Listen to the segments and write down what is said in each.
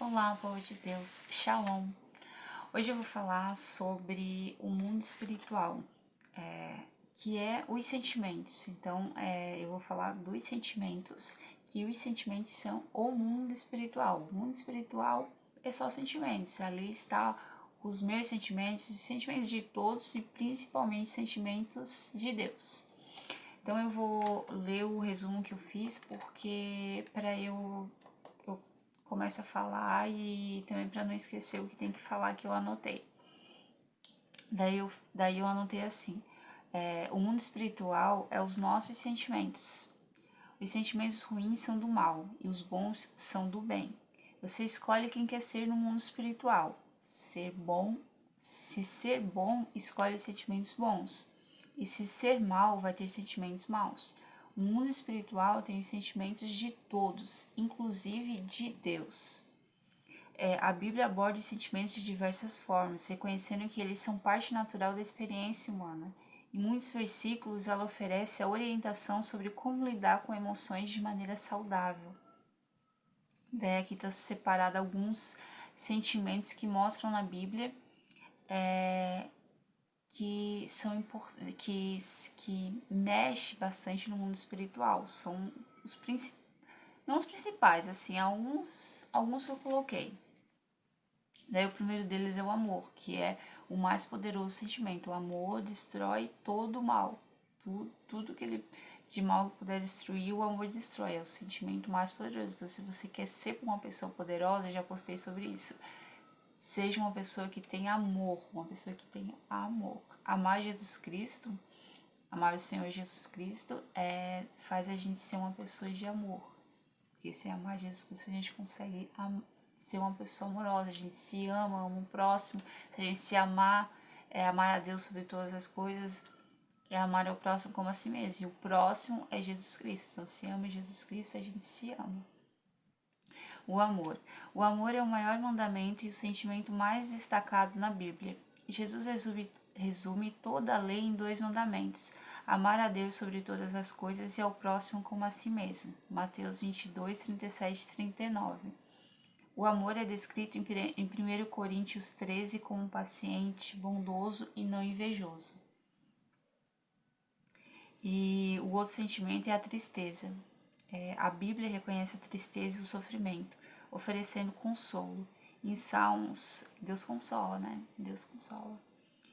Olá, povo de Deus, Shalom. Hoje eu vou falar sobre o mundo espiritual, que é os sentimentos. Então, eu vou falar dos sentimentos, que os sentimentos são o mundo espiritual. O mundo espiritual é só sentimentos, ali está os meus sentimentos, os sentimentos de todos e principalmente sentimentos de Deus. Então eu vou ler o resumo que eu fiz, porque para eu começo a falar e também para não esquecer o que tem que falar que eu anotei. Daí eu anotei assim, o mundo espiritual é os nossos sentimentos. Os sentimentos ruins são do mal e os bons são do bem. Você escolhe quem quer ser no mundo espiritual. Se ser bom, escolhe os sentimentos bons. E se ser mal, vai ter sentimentos maus. O mundo espiritual tem os sentimentos de todos, inclusive de Deus. A Bíblia aborda os sentimentos de diversas formas, reconhecendo que eles são parte natural da experiência humana. Em muitos versículos, ela oferece a orientação sobre como lidar com emoções de maneira saudável. Daí aqui está separado alguns sentimentos que mostram na Bíblia que são que mexe bastante no mundo espiritual. São os principais, não os principais, assim, alguns que eu coloquei. Daí o primeiro deles é o amor, que é o mais poderoso sentimento. O amor destrói todo o mal. Tudo que ele de mal puder destruir, o amor destrói. É o sentimento mais poderoso. Então, se você quer ser uma pessoa poderosa, eu já postei sobre isso. Seja uma pessoa que tenha amor, uma pessoa que tenha amor. Amar Jesus Cristo, amar o Senhor Jesus Cristo, faz a gente ser uma pessoa de amor. Porque se amar Jesus Cristo, a gente consegue ser uma pessoa amorosa, a gente se ama o próximo. Se a gente se amar, amar a Deus sobre todas as coisas, amar ao próximo como a si mesmo. E o próximo é Jesus Cristo. Então, se ama Jesus Cristo, a gente se ama. O amor. O amor é o maior mandamento e o sentimento mais destacado na Bíblia. Jesus resume toda a lei em 2 mandamentos: amar a Deus sobre todas as coisas e ao próximo como a si mesmo. Mateus 22, 37 e 39. O amor é descrito em 1 Coríntios 13 como paciente, bondoso e não invejoso. E o outro sentimento é a tristeza. A Bíblia reconhece a tristeza e o sofrimento, oferecendo consolo. Em Salmos, Deus consola, né? Deus consola.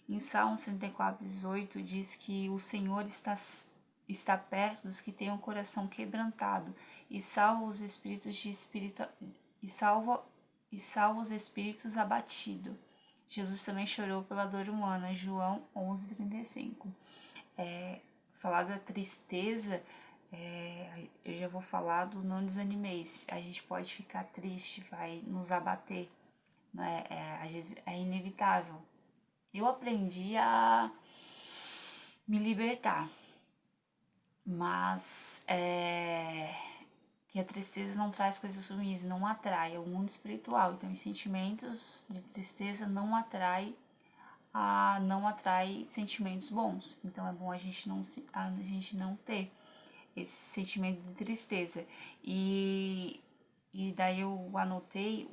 Em Salmos 34, 18 diz que o Senhor está perto dos que têm o coração quebrantado e salva os os espíritos abatidos. Jesus também chorou pela dor humana, João 11, 35. Falar da tristeza, eu já vou falar do não desanimeis. A gente pode ficar triste, vai nos abater, né? Às vezes é inevitável. Eu aprendi a me libertar, mas que a tristeza não traz coisas ruins, não atrai, é o mundo espiritual. Então, os sentimentos de tristeza não atrai sentimentos bons. Então, é bom a gente não ter esse sentimento de tristeza. E daí eu anotei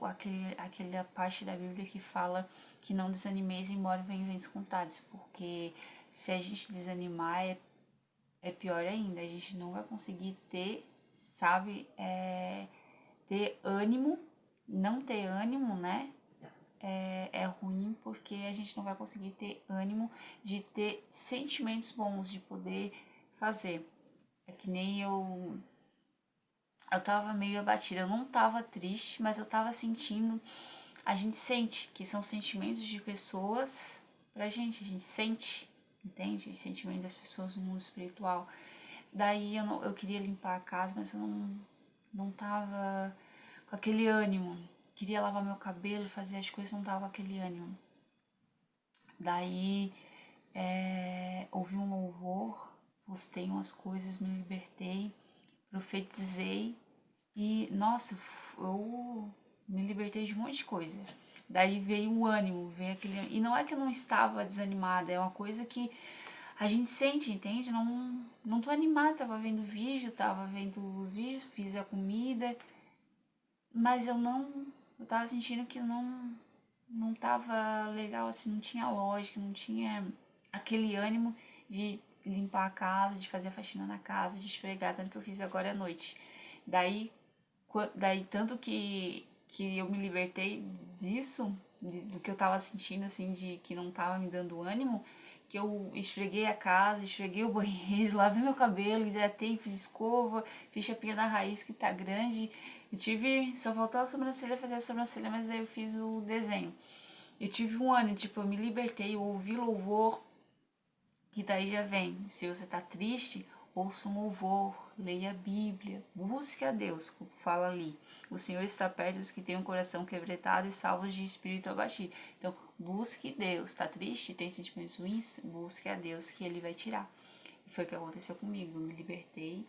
aquela parte da Bíblia que fala que não desanimeis embora venham ventos contrários, porque se a gente desanimar é pior ainda, a gente não vai conseguir ter, ter ânimo. Não ter ânimo, né? É ruim, porque a gente não vai conseguir ter ânimo de ter sentimentos bons, de poder fazer. É que nem eu tava meio abatida, eu não tava triste, mas eu tava sentindo, a gente sente que são sentimentos de pessoas pra gente, a gente sente, entende? Os sentimentos das pessoas no mundo espiritual. Daí eu queria limpar a casa, mas eu não tava com aquele ânimo. Queria lavar meu cabelo, fazer as coisas, não tava com aquele ânimo. Daí ouvi um louvor, postei umas coisas, me libertei, profetizei e, nossa, eu me libertei de um monte de coisa. Daí veio o ânimo, veio aquele... E não é que eu não estava desanimada, é uma coisa que a gente sente, entende? Não tô animada, tava vendo vídeo, tava vendo os vídeos, fiz a comida, mas eu não eu tava sentindo que não tava legal, assim, não tinha lógica, não tinha aquele ânimo de limpar a casa, de fazer a faxina na casa, de esfregar, tanto que eu fiz agora à noite. Daí tanto que eu me libertei disso, do que eu tava sentindo, assim, de que não tava me dando ânimo, que eu esfreguei a casa, esfreguei o banheiro, lavei meu cabelo, hidratei, fiz escova, fiz chapinha na raiz que tá grande. Só faltou a sobrancelha, fazer a sobrancelha, mas daí eu fiz o desenho. Eu tive um ano, tipo, eu me libertei, eu ouvi louvor, que daí já vem. Se você tá triste, ouça um louvor, leia a Bíblia, busque a Deus, como fala ali. O Senhor está perto dos que têm um coração quebrantado e salvos de espírito abatido. Então, busque Deus. Tá triste? Tem sentimentos ruins? Busque a Deus que Ele vai tirar. E foi o que aconteceu comigo. Eu me libertei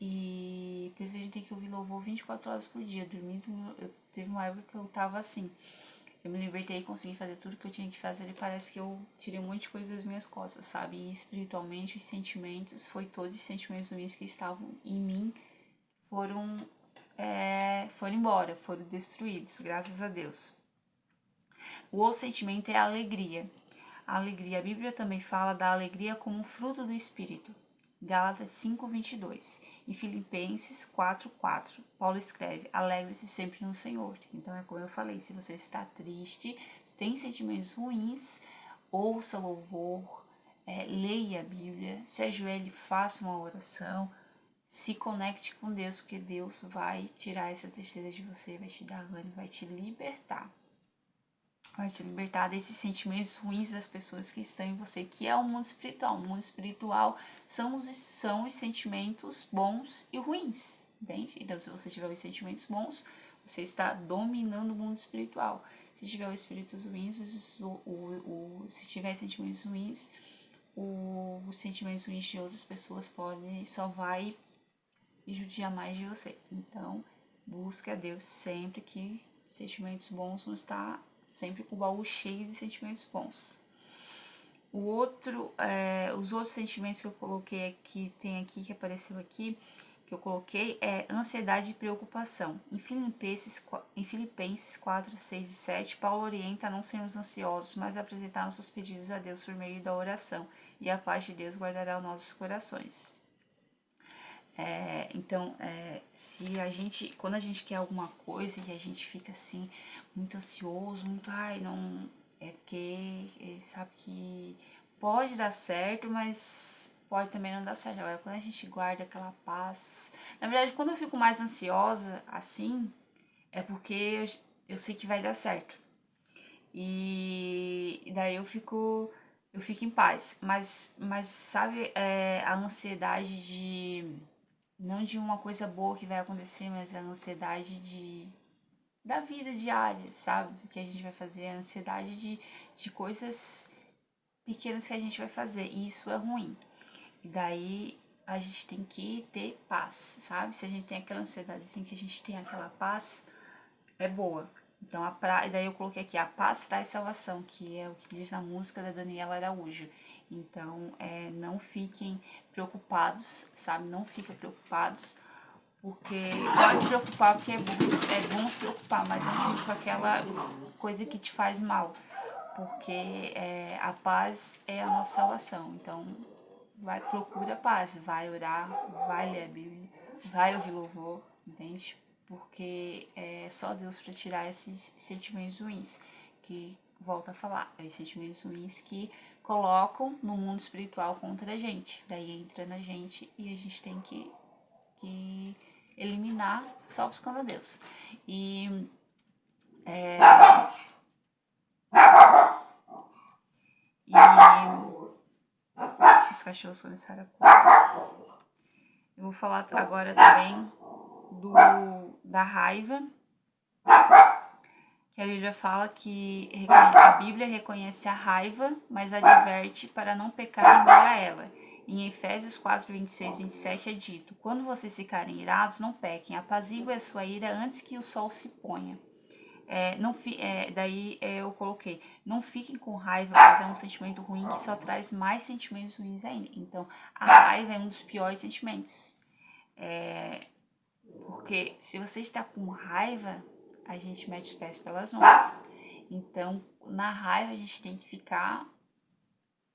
e por isso a gente tem que ouvir louvor 24 horas por dia. Dormindo, teve uma época que eu tava assim. Eu me libertei e consegui fazer tudo que eu tinha que fazer e parece que eu tirei um monte de coisa das minhas costas, sabe? E espiritualmente os sentimentos, todos os sentimentos ruins que estavam em mim foram embora, foram destruídos, graças a Deus. O outro sentimento é a alegria. A alegria, a Bíblia também fala da alegria como um fruto do Espírito. Gálatas 5:22. Em Filipenses 4:4, Paulo escreve: alegre-se sempre no Senhor. Então é como eu falei, se você está triste, tem sentimentos ruins, ouça louvor, leia a Bíblia, se ajoelhe, faça uma oração, se conecte com Deus, porque Deus vai tirar essa tristeza de você, vai te dar ânimo, vai te libertar. Vai te libertar desses sentimentos ruins das pessoas que estão em você, que é o mundo espiritual. O mundo espiritual são os sentimentos bons e ruins, entende? Então, se você tiver os sentimentos bons, você está dominando o mundo espiritual. Se tiver os espíritos ruins, se tiver sentimentos ruins, os sentimentos ruins de outras pessoas só vai judiar mais de você. Então, busque a Deus sempre que sentimentos bons não está sempre com o baú cheio de sentimentos bons. Os outros sentimentos que eu coloquei aqui, que apareceu aqui, que eu coloquei, é ansiedade e preocupação. Em Filipenses 4, 6 e 7, Paulo orienta a não sermos ansiosos, mas a apresentar nossos pedidos a Deus por meio da oração, e a paz de Deus guardará os nossos corações. Então, quando a gente quer alguma coisa e a gente fica assim, muito ansioso, muito, não, é porque ele sabe que pode dar certo, mas pode também não dar certo. Agora, quando a gente guarda aquela paz, na verdade, quando eu fico mais ansiosa, assim, é porque eu sei que vai dar certo. E daí eu fico em paz, mas sabe, a ansiedade não de uma coisa boa que vai acontecer, mas a ansiedade da vida diária, sabe? Do que a gente vai fazer, a ansiedade de coisas pequenas que a gente vai fazer. E isso é ruim. E daí a gente tem que ter paz, sabe? Se a gente tem aquela ansiedade assim, que a gente tem aquela paz, é boa. Então, daí eu coloquei aqui, a paz traz salvação, que é o que diz na música da Daniela Araújo. Então, não fiquem preocupados, sabe? Não fiquem preocupados, porque pode se preocupar, porque é bom se preocupar, mas não fique com aquela coisa que te faz mal, porque a paz é a nossa salvação. Então, procura a paz, vai orar, vai ler a Bíblia, vai ouvir louvor, entende? Porque é só Deus para tirar esses sentimentos ruins, que, volta a falar, os sentimentos ruins que colocam no mundo espiritual contra a gente. Daí entra na gente e a gente tem que eliminar só buscando a Deus. E os cachorros começaram a correr. Eu vou falar agora também da raiva, que a Bíblia fala que a Bíblia reconhece a raiva, mas adverte para não pecar em meio a ela. Em Efésios 4, 26 e 27 é dito: quando vocês ficarem irados, não pequem, apazigue a sua ira antes que o sol se ponha. Daí eu coloquei, não fiquem com raiva, pois é um sentimento ruim que só traz mais sentimentos ruins ainda. Então, a raiva é um dos piores sentimentos. Porque se você está com raiva, a gente mete os pés pelas mãos. Então, na raiva, a gente tem que ficar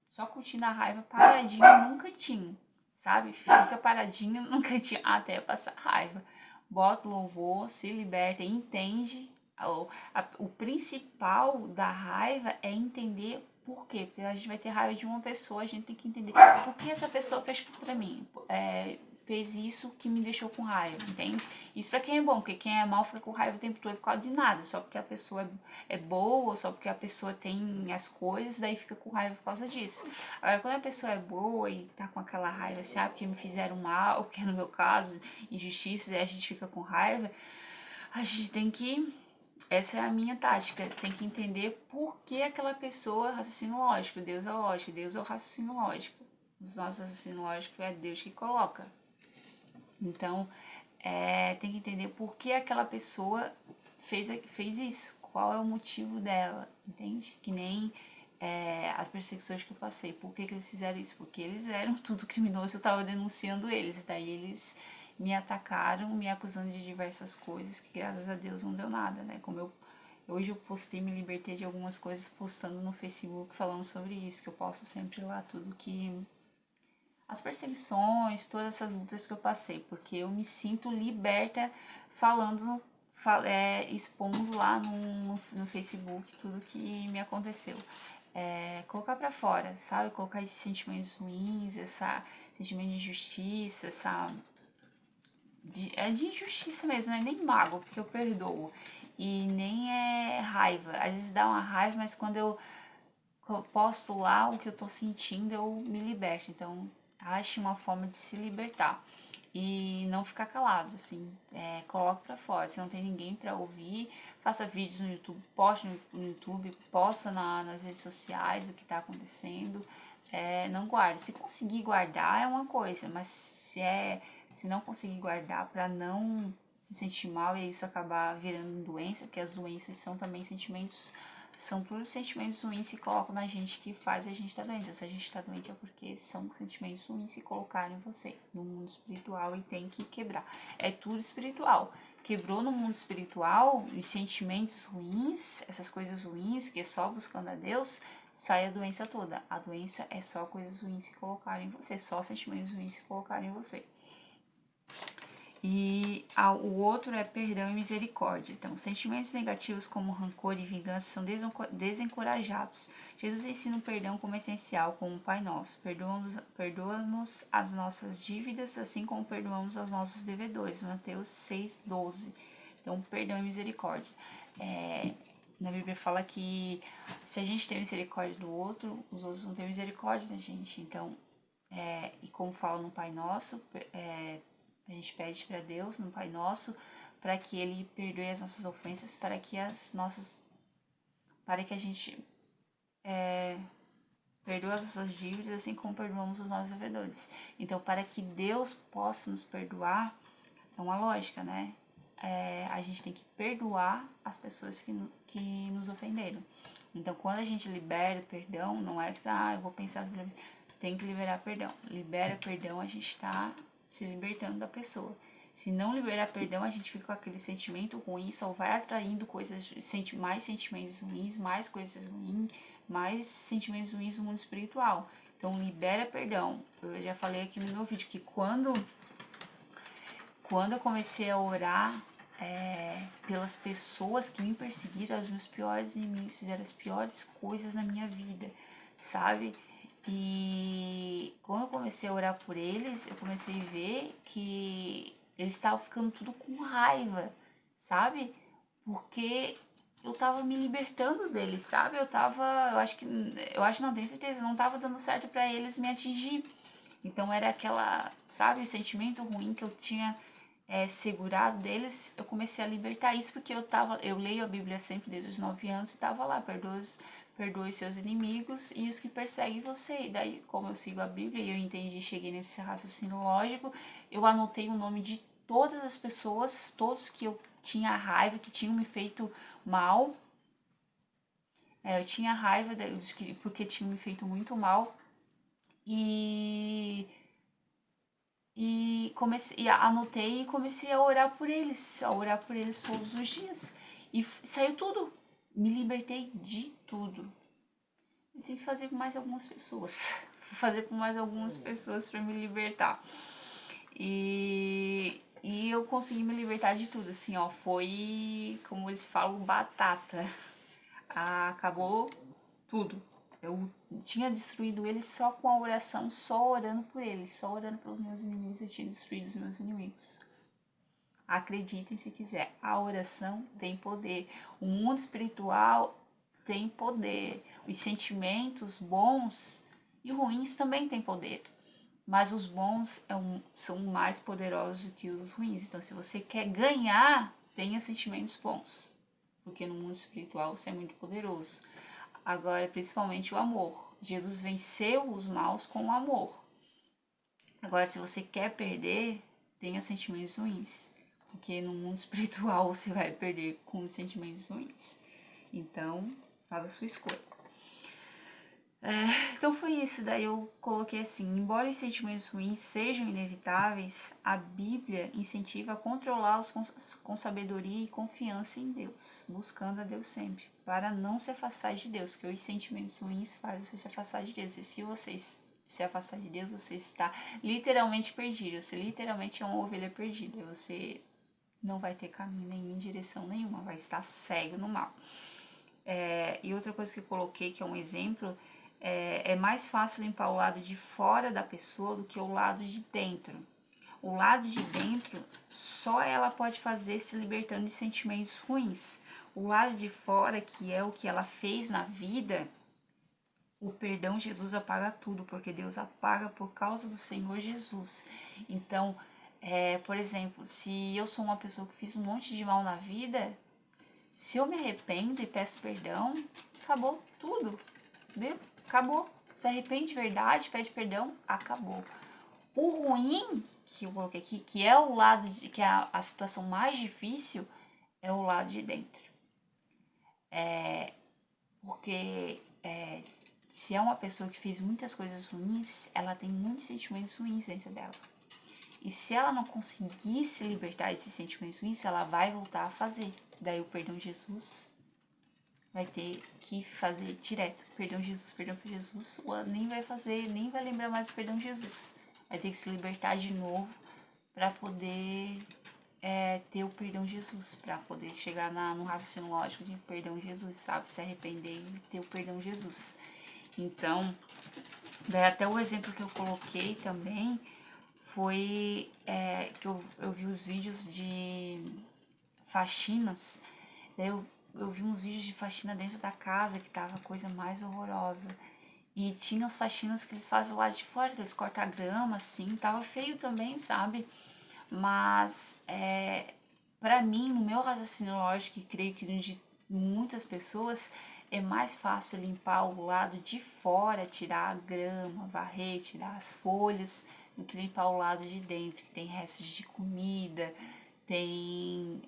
só curtindo a raiva paradinho num cantinho, sabe? Fica paradinho num cantinho até passar raiva. Bota o louvor, se liberta, entende. O principal da raiva é entender por quê. Porque a gente vai ter raiva de uma pessoa, a gente tem que entender por que essa pessoa fez contra mim. Fez isso que me deixou com raiva, entende? Isso pra quem é bom, porque quem é mal fica com raiva o tempo todo por causa de nada, só porque a pessoa é boa, só porque a pessoa tem as coisas, daí fica com raiva por causa disso. Agora, quando a pessoa é boa e tá com aquela raiva assim, porque me fizeram mal, que é no meu caso, injustiça, daí a gente fica com raiva, a gente tem que... Essa é a minha tática, tem que entender por que aquela pessoa é raciocínio lógico, Deus é lógico, Deus é o raciocínio lógico. Os nossos raciocínios lógicos é Deus que coloca. Então, tem que entender por que aquela pessoa fez isso, qual é o motivo dela, entende? Que nem as perseguições que eu passei, por que eles fizeram isso? Porque eles eram tudo criminoso, eu estava denunciando eles, daí eles me atacaram, me acusando de diversas coisas, que graças a Deus não deu nada, né? Hoje eu postei, me libertei de algumas coisas postando no Facebook falando sobre isso, que eu posto sempre lá tudo que... As perseguições, todas essas lutas que eu passei, porque eu me sinto liberta falando, expondo lá no Facebook tudo que me aconteceu. Colocar pra fora, sabe? Colocar esses sentimentos ruins, esse sentimento de injustiça, de injustiça mesmo, não é nem mágoa, porque eu perdoo. E nem é raiva. Às vezes dá uma raiva, mas quando eu posto lá o que eu tô sentindo, eu me liberto. Então, ache uma forma de se libertar. E não ficar calado, assim. Coloque pra fora. Se não tem ninguém pra ouvir, faça vídeos no YouTube, poste no YouTube, posta nas redes sociais o que tá acontecendo. Não guarde. Se conseguir guardar é uma coisa, mas se não conseguir guardar pra não se sentir mal e isso acabar virando doença, porque as doenças são também sentimentos, são todos sentimentos ruins que colocam na gente que faz a gente estar doente. Se a gente está doente é porque são sentimentos ruins se colocarem em você no mundo espiritual e tem que quebrar. É tudo espiritual. Quebrou no mundo espiritual, os sentimentos ruins, essas coisas ruins, que é só buscando a Deus, sai a doença toda. A doença é só coisas ruins se colocarem em você, só sentimentos ruins se colocarem em você. E o outro é perdão e misericórdia. Então, sentimentos negativos como rancor e vingança são desencorajados. Jesus ensina o perdão como essencial, como o Pai Nosso. Perdoa-nos as nossas dívidas, assim como perdoamos aos nossos devedores. Mateus 6,12. Então, perdão e misericórdia. Na Bíblia fala que se a gente tem misericórdia do outro, os outros não têm misericórdia da gente. Então, e como fala no Pai Nosso, a gente pede para Deus, no Pai Nosso, para que Ele perdoe as nossas ofensas, para que a gente perdoe as nossas dívidas, assim como perdoamos os nossos devedores. Então, para que Deus possa nos perdoar, é uma lógica, né? A gente tem que perdoar as pessoas que nos ofenderam. Então, quando a gente libera perdão, não é que, eu vou pensar, tem que liberar perdão. Libera perdão, a gente está se libertando da pessoa. Se não liberar perdão, a gente fica com aquele sentimento ruim, só vai atraindo mais sentimentos ruins, mais coisas ruins, mais sentimentos ruins no mundo espiritual. Então, libera perdão. Eu já falei aqui no meu vídeo que quando eu comecei a orar pelas pessoas que me perseguiram, os meus piores inimigos fizeram as piores coisas na minha vida, sabe? E quando eu comecei a orar por eles, eu comecei a ver que eles estavam ficando tudo com raiva, sabe? Porque eu tava me libertando deles, sabe? Eu acho, não tenho certeza, não tava dando certo pra eles me atingir. Então era aquela, sabe, o sentimento ruim que eu tinha segurado deles, eu comecei a libertar isso porque eu leio a Bíblia sempre desde os 9 anos e tava lá, perdoe os seus inimigos e os que perseguem você. E daí, como eu sigo a Bíblia e eu entendi, cheguei nesse raciocínio lógico, eu anotei o nome de todas as pessoas, todos que eu tinha raiva, que tinham me feito mal. Eu tinha raiva porque tinham me feito muito mal. E anotei e comecei a orar por eles todos os dias. E saiu tudo. Me libertei de tudo. Eu tenho que fazer com mais algumas pessoas. Vou fazer com mais algumas pessoas para me libertar. E eu consegui me libertar de tudo, assim, ó. Foi, como eles falam, batata. Acabou tudo. Eu tinha destruído eles só com a oração, só orando por eles, só orando pelos meus inimigos, eu tinha destruído os meus inimigos. Acreditem se quiser, a oração tem poder. O mundo espiritual tem poder. Os sentimentos bons e ruins também têm poder. Mas os bons são mais poderosos do que os ruins. Então, se você quer ganhar, tenha sentimentos bons. Porque no mundo espiritual você é muito poderoso. Agora, principalmente o amor. Jesus venceu os maus com o amor. Agora, se você quer perder, tenha sentimentos ruins. Porque no mundo espiritual você vai perder com os sentimentos ruins. Então, faça a sua escolha. Então foi isso, daí eu coloquei assim: embora os sentimentos ruins sejam inevitáveis, a Bíblia incentiva a controlá-los com sabedoria e confiança em Deus, buscando a Deus sempre, para não se afastar de Deus, que os sentimentos ruins fazem você se afastar de Deus, e se você se afastar de Deus, você está literalmente perdido, você literalmente é uma ovelha perdida, você não vai ter caminho nenhum, em direção nenhuma, vai estar cego no mal. E outra coisa que eu coloquei, que é um exemplo, é mais fácil limpar o lado de fora da pessoa do que o lado de dentro. O lado de dentro, só ela pode fazer se libertando de sentimentos ruins. O lado de fora, que é o que ela fez na vida, o perdão, Jesus apaga tudo, porque Deus apaga por causa do Senhor Jesus. Então, por exemplo, se eu sou uma pessoa que fiz um monte de mal na vida, se eu me arrependo e peço perdão, acabou tudo, viu? Acabou. Se arrepende de verdade, pede perdão, acabou. O ruim que eu coloquei aqui, que é o lado que é a situação mais difícil, é o lado de dentro. Porque se é uma pessoa que fez muitas coisas ruins, ela tem muitos sentimentos ruins dentro dela. E se ela não conseguir se libertar desses sentimentos ruins, ela vai voltar a fazer. Daí o perdão de Jesus vai ter que fazer direto. Perdão Jesus, nem vai fazer, nem vai lembrar mais o perdão de Jesus. Vai ter que se libertar de novo para poder ter o perdão de Jesus, para poder chegar no raciocínio lógico de perdão de Jesus, sabe? Se arrepender e ter o perdão de Jesus. Então, daí até o exemplo que eu coloquei também foi que eu vi os vídeos de faxinas, daí eu vi uns vídeos de faxina dentro da casa que tava a coisa mais horrorosa. E tinha as faxinas que eles fazem lá de fora, que eles cortam a grama, assim, tava feio também, sabe? Mas, pra mim, no meu raciocínio lógico, e creio que de muitas pessoas, é mais fácil limpar o lado de fora, tirar a grama, varrer, tirar as folhas, do que limpar o lado de dentro, que tem restos de comida, tem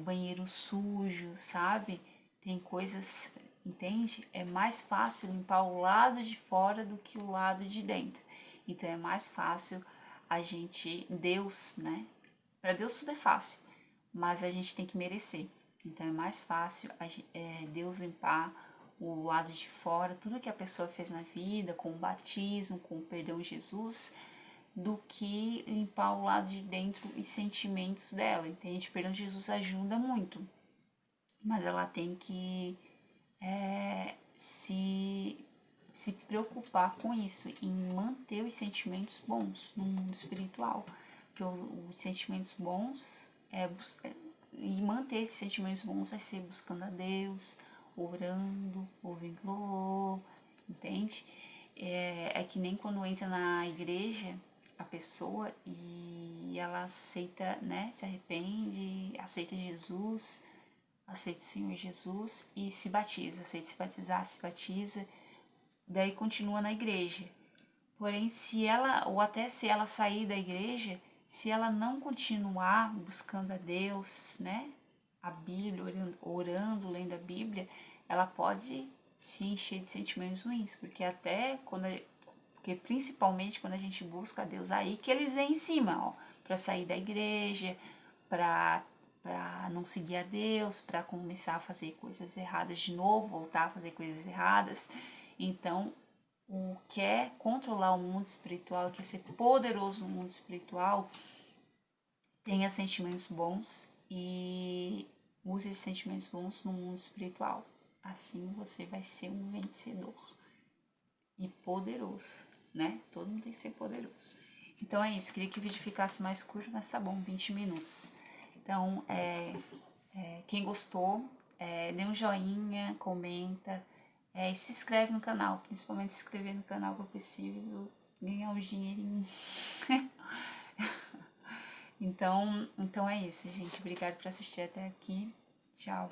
banheiro sujo, sabe? Tem coisas, entende? É mais fácil limpar o lado de fora do que o lado de dentro. Então é mais fácil Deus, né? Para Deus tudo é fácil, mas a gente tem que merecer. Então é mais fácil Deus limpar o lado de fora, tudo que a pessoa fez na vida, com o batismo, com o perdão de Jesus, do que limpar o lado de dentro e sentimentos dela, entende? O perdão de Jesus ajuda muito, mas ela tem que se preocupar com isso, em manter os sentimentos bons no mundo espiritual, porque os sentimentos bons e manter esses sentimentos bons vai ser buscando a Deus, orando, ouvindo louvor, entende? É que nem quando entra na igreja a pessoa e ela aceita, né, se arrepende, aceita Jesus, aceita o Senhor Jesus e se batiza, aceita se batizar, se batiza, daí continua na igreja. Porém, se ela sair da igreja, se ela não continuar buscando a Deus, né, a Bíblia, orando, lendo a Bíblia, ela pode se encher de sentimentos ruins, porque principalmente quando a gente busca a Deus, aí que eles vêm em cima, ó, para sair da igreja, para para não seguir a Deus, para começar a fazer coisas erradas de novo, voltar a fazer coisas erradas. Então, o quer controlar o mundo espiritual, quer ser poderoso no mundo espiritual, tenha sentimentos bons e use esses sentimentos bons no mundo espiritual. Assim você vai ser um vencedor e poderoso, né? Todo mundo tem que ser poderoso. Então é isso, queria que o vídeo ficasse mais curto, mas tá bom, 20 minutos. Então, quem gostou, dê um joinha, comenta, e se inscreve no canal, principalmente se inscrever no canal que eu preciso ganhar um dinheirinho. Então é isso, gente. Obrigada por assistir até aqui. Tchau.